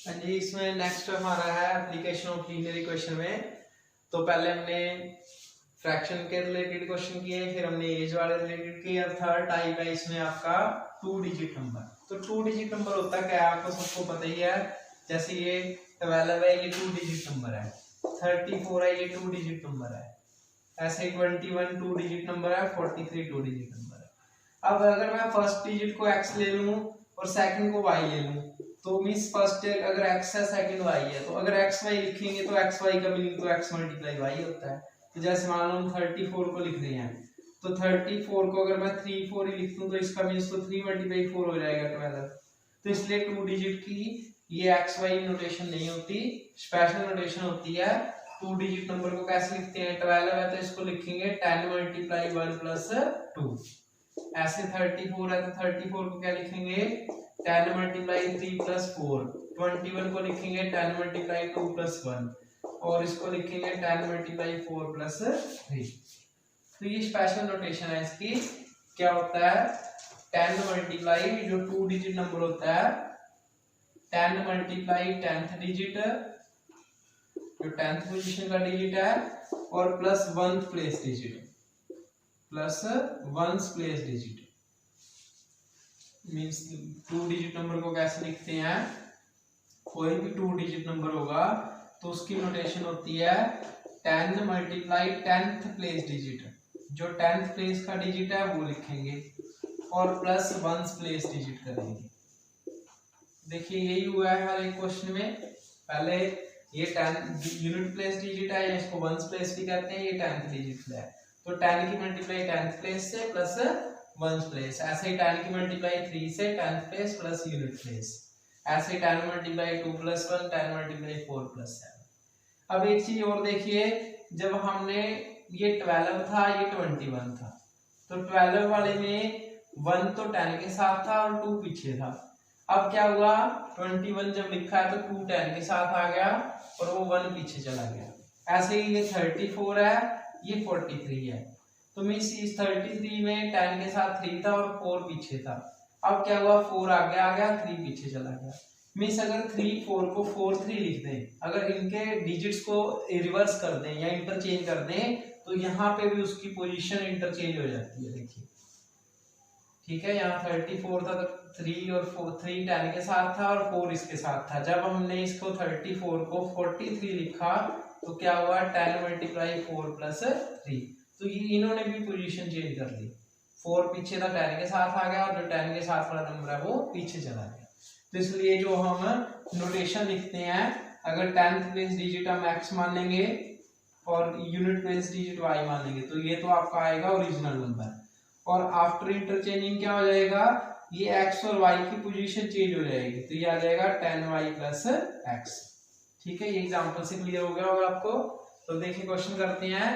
हाँ जी, इसमें नेक्स्ट हमारा है एप्लीकेशन ऑफ लीनियर इक्वेशन में। तो पहले हमने फ्रैक्शन के रिलेटेड क्वेश्चन किए, फिर हमने एज वाले रिलेटेड किए, और थर्ड टाइप है इसमें आपका 2 डिजिट नंबर। तो 2 डिजिट नंबर होता क्या है आपको सबको पता ही है। जैसे ये 12 है, ये 2 डिजिट नंबर है। 34 है, ये 2 डिजिट नंबर है। ऐसे ही 21 2 डिजिट नंबर है, 43 2 डिजिट नंबर है। अब अगर मैं फर्स्ट डिजिट को x ले लूं और सेकंड को y ले लूं, तो मींस फर्स्ट अगर x है, सेकंड y है, तो अगर x y लिखेंगे तो x y का मीनिंग तो x मल्टीप्लाई y होता है। तो जैसे मान लो हम 34 को लिख रहे हैं, तो 34 को अगर मैं 3 4 ही लिख दूं तो इसका मींस तो 3 मल्टीप्लाई 4 हो जाएगा 12। तो इसलिए 2 डिजिट की ये x y नोटेशन नहीं होती, स्पेशल नोटेशन होती है। 2 डिजिट नंबर को कैसे लिखते हैं, 12 है तो इसको लिखेंगे 10 मल्टीप्लाई 1 प्लस 2। ऐसे 34 है तो 34 को क्या लिखेंगे 10 मल्टीप्लाई 3 प्लस 4। 21 को लिखेंगे 10 मल्टीप्लाई 2 प्लस 1, और इसको लिखेंगे 10 मल्टीप्लाई 4 प्लस 3। तो ये स्पेशल नोटेशन है इसकी। क्या होता है 10 मल्टीप्लाई जो 2 डिजिट नंबर होता है, 10 मल्टीप्लाई 10th डिजिट जो 10th पोजीशन का डिजिट है, और plus 1th place digit, plus 1th place digit. Means 2 digit number को कैसे लिखते हैं, कोई भी 2 डिजिट नंबर होगा तो उसकी नोटेशन होती है 10 मल्टीप्लाई 10th प्लेस डिजिट, जो 10th प्लेस का डिजिट है वो लिखेंगे, और प्लस 1th प्लेस डिजिट करेंगे। देखिए यही हुआ है हर एक क्वेश्चन में। पहले ये 10 यूनिट प्लेस डिजिट है, इसको 1th प्लेस भी कहते हैं, ये 10th डिजिट है। तो 10 की मल्टीप्लाई 10th प्लेस से प्लस 1th प्लेस, ऐसे ही 10 की मल्टीप्लाई 3 से 10th place plus unit place, ऐसे 10 मल्टीप्लाई 2 प्लस 1, 10 मल्टीप्लाई 4 प्लस 7। अब एक चीज और देखिए, जब हमने ये 12 था, ये 21 था, तो 12 वाले में 1 तो 10 के साथ था और 2 पीछे था। अब क्या हुआ 21 जब लिखा है तो 2 10 के साथ आ गया और वो 1 पीछे चला गया। ऐसे ही ये 34 है, ये 43 है, तो मींस इस 33 में 10 के साथ 3 था और 4 पीछे था। अब क्या हुआ 4 आगे आ गया, 3 पीछे चला गया। मींस अगर 3 4 को 4 3 लिख दें, अगर इनके डिजिट्स को रिवर्स कर दें या इंटरचेंज कर दें, तो यहाँ पे भी उसकी पोजीशन इंटरचेंज हो जाती है। देखिए ठीक है, यहाँ 34 था तो 3 और 3 10 के साथ था और 4 इसके साथ था। जब हमने इसको 34 को 43 लिखा तो क्या हुआ 10 मल्टीप्लाई 4 प्लस 3। तो ये इन्होंने भी पोजीशन चेंज कर ली, 4 पीछे था 10 के साथ आ गया, और जो 10 के साथ वाला नंबर है वो पीछे चला गया। तो इसलिए जो हम नोटेशन लिखते हैं, अगर 10th प्लेस डिजिट हम x मानेंगे और यूनिट प्लेस डिजिट y मानेंगे, तो ये तो आपका आएगा ओरिजिनल नंबर। और आफ्टर इंटरचेंजिंग क्या हो जाएगा, ये x और y की पोजीशन चेंज हो जाएगी, तो ये आ जाएगा 10y प्लस x। ठीक है, ये एग्जांपल से क्लियर हो गया होगा आपको। तो देखिए क्वेश्चन करते हैं।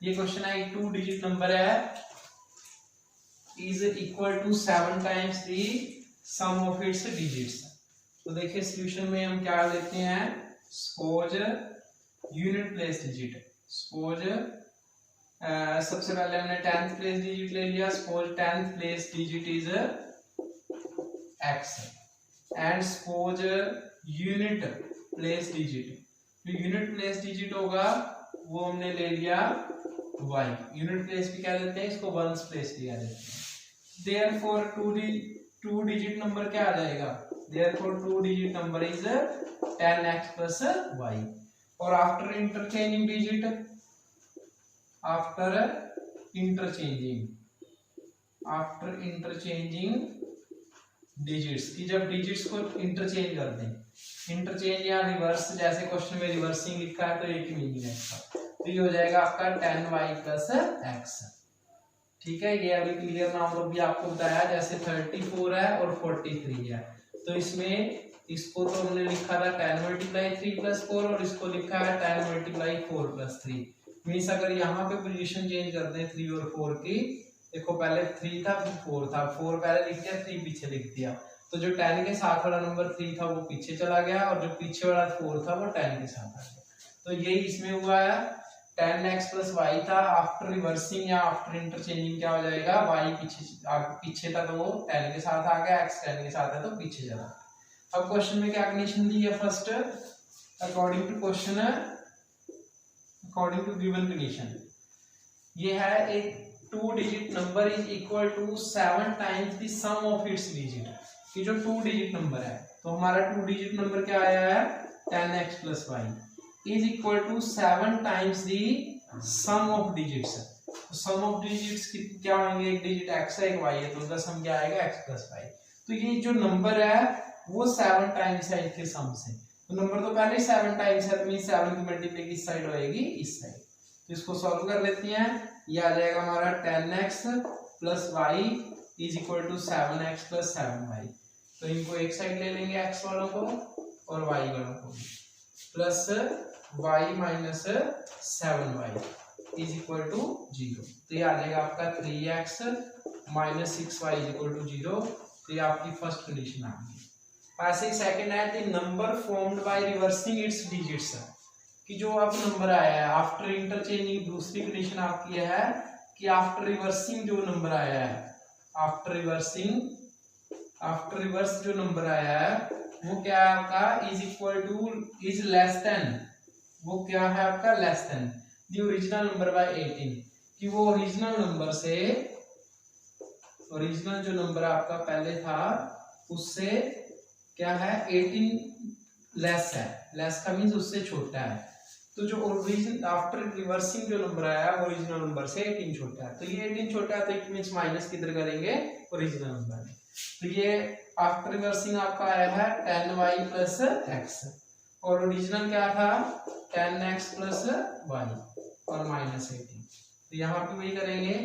ये क्वेश्चन है 2 डिजिट नंबर है is equal to 7 times the sum of its digits. तो देखिए सॉल्यूशन में हम क्या लेते हैं, suppose unit place digit, suppose सबसे पहले हमने 10th प्लेस डिजिट ले लिया, suppose 10th place digit is x, and suppose unit place digit, जो यूनिट प्लेस डिजिट होगा वो हमने ले लिया y। यूनिट प्लेस भी क्या लेते हैं, इसको 1th प्लेस भी कह देते हैं। देयरफॉर 2 डिजिट नंबर क्या आ जाएगा, therefore 2 digit number is 10x plus y। और after interchanging digit, after interchanging digits की, जब डिजिट्स को इंटरचेंज कर दें, इंटरचेंज या रिवर्स, जैसे क्वेश्चन में रिवर्सिंग लिखा है तो एक ही मीनिंग है इसका। तो ये हो जाएगा आपका 10y प्लस x। ठीक है, ये अभी क्लियर ना हो भी आपको बताया, जैसे 34 है और 43 है, तो इसमें इसको तो हमने लिखा था 10 मल्टीप्लाई 3 प्लस 4, और इसको लिखा है 10 मल्टीप्लाई 4 प्लस 3। मीन्स अगर यहाँ पे पोजीशन चेंज कर दें 3 और 4 की, देखो पहले 3 था फिर 4 था, 4 पहले लिख दिया 3 पीछे लिख दिया, तो जो 10 के साथ वाला नंबर 3 था वो पीछे चला गया, और जो पीछे वाला 4 था वो 10 के साथ आ गया। तो यही इसमें हुआ है, 10x प्लस y था, आफ्टर रिवर्सिंग या आफ्टर इंटरचेंजिंग क्या हो जाएगा, y पीछे था तो वो 10 के साथ आ गया, x 10 के साथ है तो पीछे चला। अब क्वेश्चन में क्या कंडीशन दी है? First, according to question, according to given condition, ये है एक 2 digit number is equal to 7 times the sum of its digit, कि जो 2 डिजिट नंबर है, तो हमारा 2 डिजिट नंबर क्या आया है? 10x plus y is equal to 7 times the sum of digits. तो सम ऑफ डिजिट्स क्या होंगे? एक डिजिट x है, एक y है, तो उसका सम क्या आएगा? x plus y. तो ये जो नंबर है वो 7 टाइम्स है इसके सम से, तो नंबर तो पहले ही 7 टाइम्स है, तो मीन 7 की मल्टीप्लाई किस साइड होएगी? इस साइड। तो इसको सॉल्व कर लेते हैं। ये आ जाएगा हमारा 10x plus y is equal to 7x plus 7y। तो इनको एक साइड ले लेंगे, x वालों को और y वालों को, plus y minus 7y is equal to 0। तो ये आ जाएगा आपका 3x minus 6y is equal to 0। तो ये आपकी फर्स्ट कंडीशन आ गई। ऐसे ही सेकंड है the number formed by reversing it's digits, कि जो आप नंबर आया है आफ्टर इंटरचेंजिंग, दूसरी कंडीशन आपकी है कि आफ्टर रिवर्सिंग जो नंबर आया है, आफ्टर रिवर्स जो नंबर आया है वो क्या है आपका? Is equal to, is less than, वो क्या है आपका? Less than the original number by 18, कि वो ओरिजिनल नंबर से, ओरिजिनल जो नंबर आपका पहले था उससे क्या है? 18 लेस है, लेस का मीन्स उससे छोटा है। तो जो ओरिजिन आफ्टर रिवर्सिंग जो नंबर आया है ओरिजिनल नंबर से 18 छोटा है, तो ये 18 छोटा है, तो इट मींस माइनस किधर करेंगे? ओरिजिनल नंबर में। तो ये आफ्टर रिवर्सिंग आपका आया है 10y प्लस x, और ओरिजिनल क्या था? 10x प्लस y और माइनस 18। तो यहाँ पे वही करेंगे,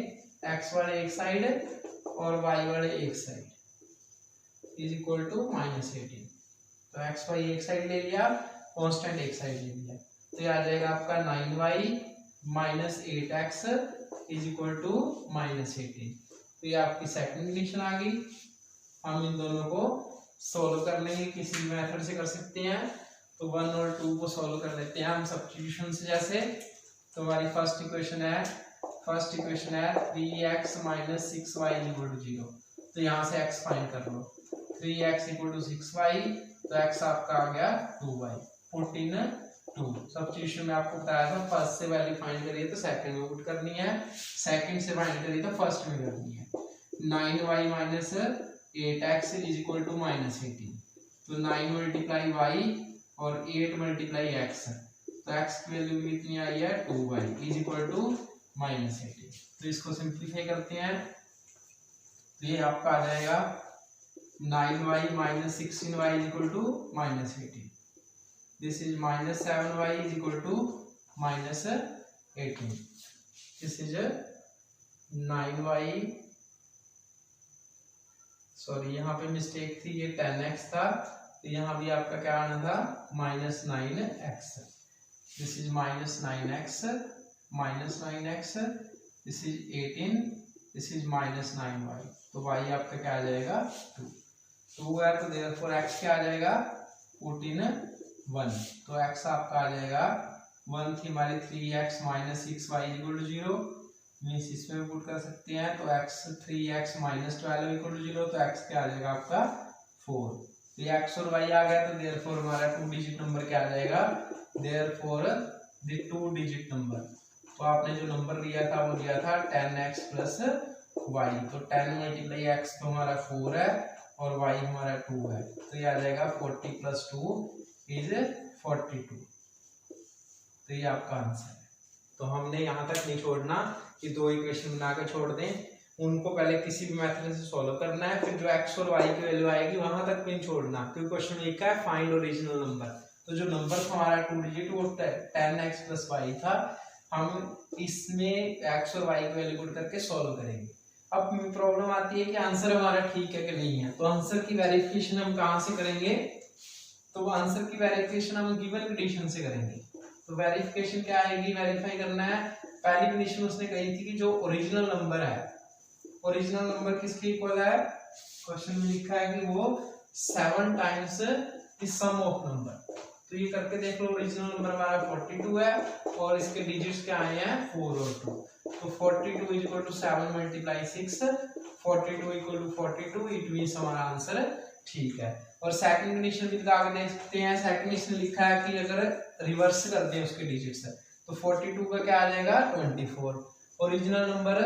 x वाले एक साइड और y वाले एक side is equal to minus 18। तो x y एक साइड ले लिया, कांस्टेंट एक साइड ले लिया, तो ये आ जाएगा आपका 9y minus 8x is equal to minus 18। तो ये आपकी सेकंड कंडीशन आ गई। हम इन दोनों को सोल्व कर लेंगे, किसी भी मेथड से कर सकते हैं। तो 1 और 2 को सोल्व कर लेते हैं हम सब्स्टिट्यूशन से। जैसे तो हमारी फर्स्ट इक्वेशन है 3x minus 6y is equal to 0। तो यहाँ से x फाइंड कर लो, 3x इक्वल टू 6y, तो x आपका आ गया 2y, 14 2। सब्स्टिट्यूशन में आपको बताया था फर्स्ट से वैल्यू फाइंड करिए तो सेकंड में पुट करनी है, सेकंड से फाइंड करिए तो फर्स्ट में करनी है। 9y minus 8x is equal to minus 18। तो 9 मल्टीप्लाई y और 8 मल्टीप्लाई x, तो x की वैल्यू कितनी आई है? 2y is equal to minus 18। तो इसको सिंप्लीफाई करते हैं, तो ये आपका आ जाएगा 9y minus 16y is equal to minus 18। This is minus 7y is equal to minus 18. This is 9y, sorry यहाँ पे मिस्टेक थी, ये 10x था, तो यहाँ भी आपका क्या आना था? Minus 9x। This is minus 9x, minus 9x, this is 18, this is minus 9y। तो y आपका क्या आ जाएगा? 2 है, तो देयरफॉर x क्या आ जाएगा? 14 1। तो x आपका आ जाएगा 1 थी हमारी 3x minus 6y equal to 0, means इसमें भी पुट कर सकते हैं। तो x 3x minus 12 equal to 0, तो x क्या आ जाएगा आपका? 4। तो ये x और y आ गया, तो देयरफॉर हमारा 2 डिजिट नंबर क्या आ जाएगा? Therefore the 2 digit number. तो आपने जो नंबर लिया था वो लिया था 10x प्लस y, तो 10 मल्टीप्लाई x तो हमारा 4 है और y हमारा 2 है, तो ये आ जाएगा 40 प्लस 2 इज 42। तो ये आपका आंसर है। तो हमने यहाँ तक नहीं छोड़ना कि 2 इक्वेशन बना के छोड़ दें, उनको पहले किसी भी मेथड से सॉल्व करना है, फिर जो x और y की वैल्यू आएगी वहां तक नहीं छोड़ना, क्योंकि क्वेश्चन लिखा है फाइंड ओरिजिनल नंबर। तो जो नंबर हमारा 2 डिजिट वो 10x प्लस y था, हम इसमें x और y की वैल्यू पुट करके सॉल्व करेंगे। अब प्रॉब्लम आती है कि आंसर हमारा ठीक है कि नहीं है, तो आंसर की वेरिफिकेशन हम कहाँ से करेंगे? तो आंसर की वेरिफिकेशन हम गिवन कंडीशन से करेंगे। तो वेरिफिकेशन क्या आएगी? वेरीफाई करना है, पहली कंडीशन उसने कही थी कि जो ओरिजिनल नंबर है, ओरिजिनल नंबर किसके इक्वल है? क्वेश्चन में लिखा है कि वो 7 times the sum of number. तो ये करके देख लो, ओरिजिनल नंबर हमारा 42 है और इसके डिजिट्स क्या आए हैं? 4 और 2। तो 42 equal to 7 multiply 6, 42 equal to 42, it means हमारा आंसर ठीक है। और सेकंड कंडीशन भी लगा के देख सकते हैं। सेकंड इसने लिखा है कि अगर रिवर्स कर दें उसके डिजिट्स तो 42 का क्या आ जाएगा 24, ओरिजिनल नंबर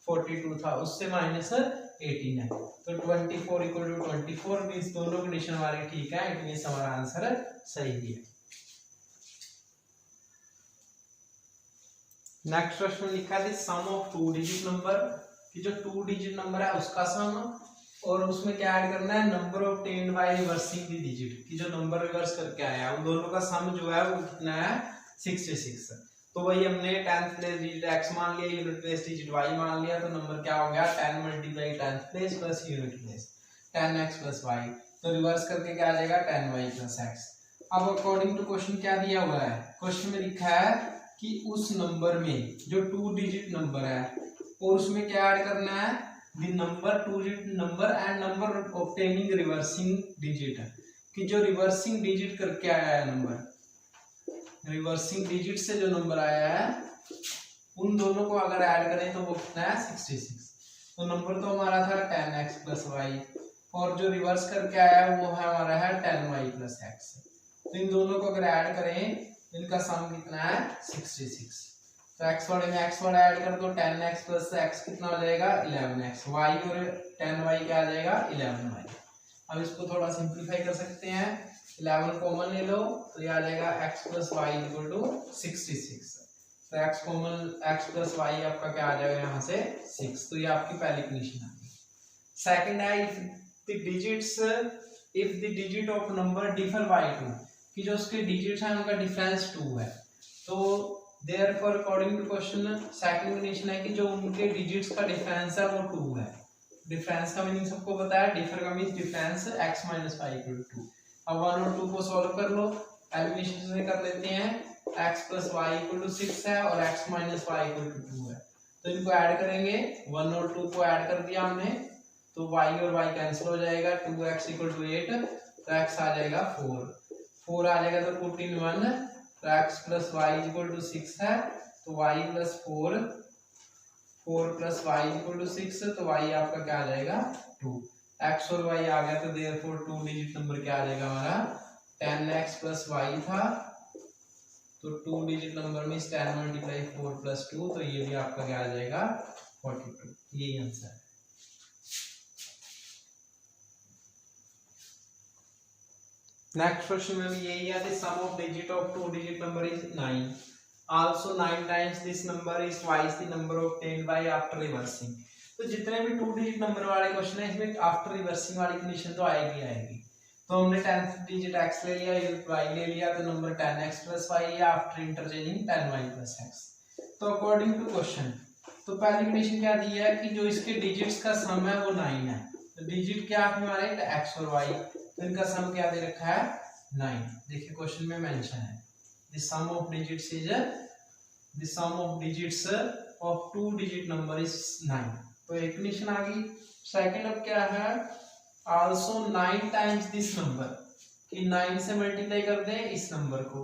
42 था उससे माइनस 18 है, तो 24 इक्वल टू 24 मींस दोनों कंडीशन हमारी ठीक है, इट मींस हमारा आंसर सही है। नेक्स्ट प्रश्न लिखा है सम ऑफ 2 डिजिट नंबर, कि जो 2 डिजिट नंबर है उसका सम, और उसमें क्या ऐड करना है number obtained by reversing the digit, कि जो नंबर रिवर्स करके आया है उन दोनों का सम जो है वो कितना है 66। तो वही हमने 10th प्लेस डिजिट x मान लिया, यूनिट प्लेस डिजिट y मान लिया, तो नंबर क्या हो गया 10 multiply 10th place plus unit place 10x plus y, तो रिवर्स करके क्या आ जाएगा 10y प्लस x। अब अकॉर्डिंग टू क्वेश्चन क्या दिया हुआ है, क्वेश्चन में लिखा है कि उस नंबर में जो 2 डिजिट नंबर है और उसमें क्या ऐड करना है the number 2 digit number and number obtaining reversing digit, कि जो रिवर्सिंग डिजिट करके आया है नंबर, रिवर्सिंग डिजिट से जो नंबर आया है उन दोनों को अगर ऐड करें तो वो कितना है 66। तो नंबर तो हमारा था 10x प्लस वाई, और जो रिवर्स करके आया है वो है हमारा है 10y प्लस x। तो इन दोनों को अगर ऐड करें इनका सम कितना है 66। तो x वाले में x वाला ऐड कर दो, 10x प्लस x कितना हो जाएगा 11x, y और 10y क्या आ जाएगा 11y। अब इसको थोड़ा सिंप्लीफाई कर सकते हैं, 11 कॉमन ले लो तो ये आ जाएगा x plus y equal to 66। तो x common x plus y आपका क्या आ जाएगा यहाँ से 6, तो ये आपकी पहली कंडीशन आ गई। सेकंड है if the digit of number differ by 2, कि जो उसके डिजिट्स हैं उनका डिफरेंस 2 है, तो therefore according to question second condition है कि जो उनके डिजिट्स का डिफरेंस है वो 2 है। डिफरेंस का मीनिंग सबको पता है, डिफर का means difference x minus y equal to 2। अब 1 और 2 को सॉल्व कर लो, एलिमिनेशन से कर लेते हैं, x plus y equal to 6 है और x minus y equal to 2 है, तो इनको ऐड करेंगे, 1 और 2 को ऐड कर दिया हमने, तो y और y कैंसिल हो जाएगा, 2x इक्वल टू 8, तो x आ जाएगा 4 आ जाएगा, तो पुट इन 1, तो x plus y equal to 6 है, तो y plus 4 plus y equal to 6, तो y आपका क्या आ जाएगा 2, x और y आ गया, तो देयरफॉर 2 डिजिट नंबर क्या आ जाएगा हमारा 10x प्लस y था, तो 2 डिजिट नंबर में 10 मल्टीप्लाई 4 प्लस 2, तो ये भी आपका क्या आ जाएगा 42, यही आंसर है। नेक्स्ट क्वेश्चन में भी यही है, the sum of digit of 2 digit number is 9, also 9 times this number is twice the number obtained by after reversing. तो जितने भी 2 डिजिट नंबर वाले क्वेश्चन है इसमें आफ्टर रिवर्सिंग वाली कंडीशन तो आएगी। तो हमने 10th डिजिट x ले लिया, यूनिट y ले लिया, तो नंबर 10x प्लस y है after interchanging 10y plus x। तो अकॉर्डिंग टू क्वेश्चन तो पहली कंडीशन क्या दी है कि जो इसके डिजिट्स का सम है वो 9 है, तो डिजिट क्या हमारे x और y, तो इनका सम क्या दे रखा है 9। देखिए क्वेश्चन में मेंशन है the sum of digits is the sum of digits of 2 digit number is 9, तो एक कंडीशन आ गई। सेकंड अब क्या है, आल्सो 9 टाइम्स दिस नंबर, कि 9 से मल्टीप्लाई कर दें इस नंबर को,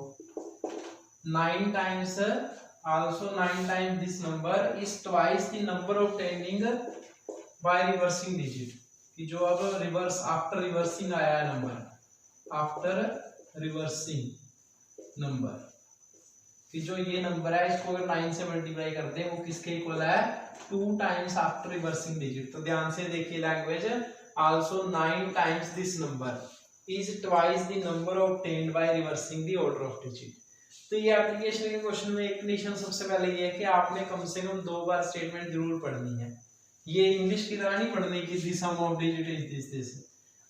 9 times also 9 times this number is twice the number obtaining by reversing digit, कि जो अब रिवर्स आफ्टर रिवर्सिंग आया है नंबर, आफ्टर रिवर्सिंग नंबर, कि जो ये नंबर है इसको अगर 9 से मल्टीप्लाई करते हैं वो किसके इक्वल है 2 टाइम्स आफ्टर रिवर्सिंग डिजिट। तो ध्यान से देखिए language, also 9 times this number is twice the number obtained by reversing the order of digit. तो ये एप्लीकेशन के क्वेश्चन में एक कंडीशन सबसे पहले ये है कि आपने कम से कम 2 बार स्टेटमेंट जरूर पढ़नी है, ये इंग्लिश की तरह नहीं पढ़ने की the sum of digit is this.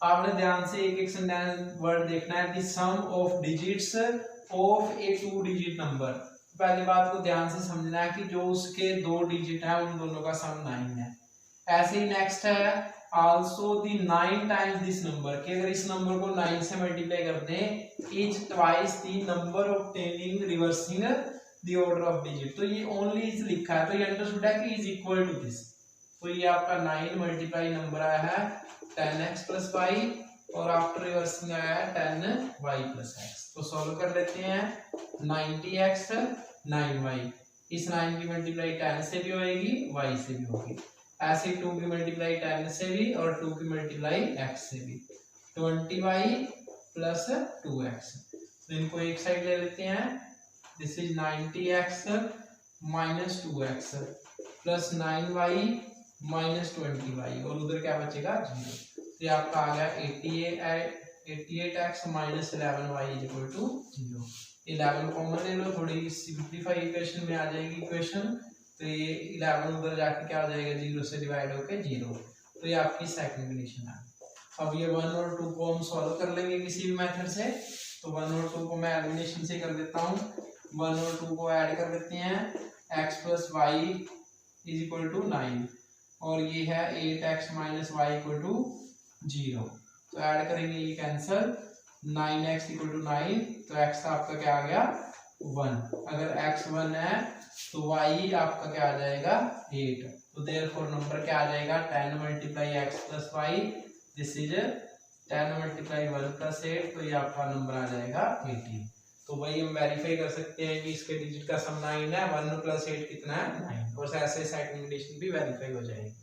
आपने ध्यान से एक एक सेंटेंस वर्ड देखना है, the sum of digits of a 2 digit number. पहली बात को ध्यान से समझना है कि जो उसके 2 डिजिट है उन दोनों का सम 9 है। ऐसे ही नेक्स्ट है also the 9 times this number, कि अगर इस नंबर को 9 से मल्टीप्लाई कर दें is twice the number obtaining reversing the order of digit. तो ये ओनली इज लिखा है, तो ये अंडरस्टूड है कि इज इक्वल टू दिस, तो ये आपका 9 मल्टीप्लाई नंबर आया है 10x प्लस वाई, और आफ्टर रिवर्सिंग आया है 10y प्लस x। तो सॉल्व कर लेते हैं, 90x 9y, इस 9 की मल्टीप्लाई 10 से भी होगी y से भी होगी, ऐसे 2 की मल्टीप्लाई 10 से भी और 2 की मल्टीप्लाई x से भी, 20y प्लस 2x। तो इनको एक साइड ले लेते हैं, this is 90x minus 2x plus 9y minus 20y, और उधर क्या बचेगा 0। तो ये आपका आ गया 88x minus 11y is equal to 0। 11 common ले लो, थोड़ी सिंप्लीफाई इक्वेशन में आ जाएगी इक्वेशन। तो ये 11 उधर जाके क्या हो जाएगा, 0 से डिवाइड होकर 0। तो ये आपकी सेकंड कंडीशन है। अब ये 1 और 2 को हम सॉल्व कर लेंगे किसी भी मेथड से। तो 1 और 2 को मैं एलिमिनेशन से कर देता हूँ। 1 और 2 को ऐड कर देते हैं, x plus y is equal to 9, और ये है 8x minus y equal to 0। तो ऐड करेंगे, ये कैंसल, 9x इक्वल टू 9, तो x आपका क्या आ गया 1। अगर x 1 है तो y आपका क्या आ जाएगा 8। तो देयरफॉर नंबर क्या आ जाएगा 10 multiply x plus y, this is 10 multiply 1 plus 8, तो ये आपका नंबर आ जाएगा 18। तो वही हम वेरीफाई कर सकते हैं कि इसके डिजिट का सम 9 है, 1 प्लस 8 कितना है 9, और ऐसे सेकंड कंडीशन भी वेरीफाई हो जाएगी।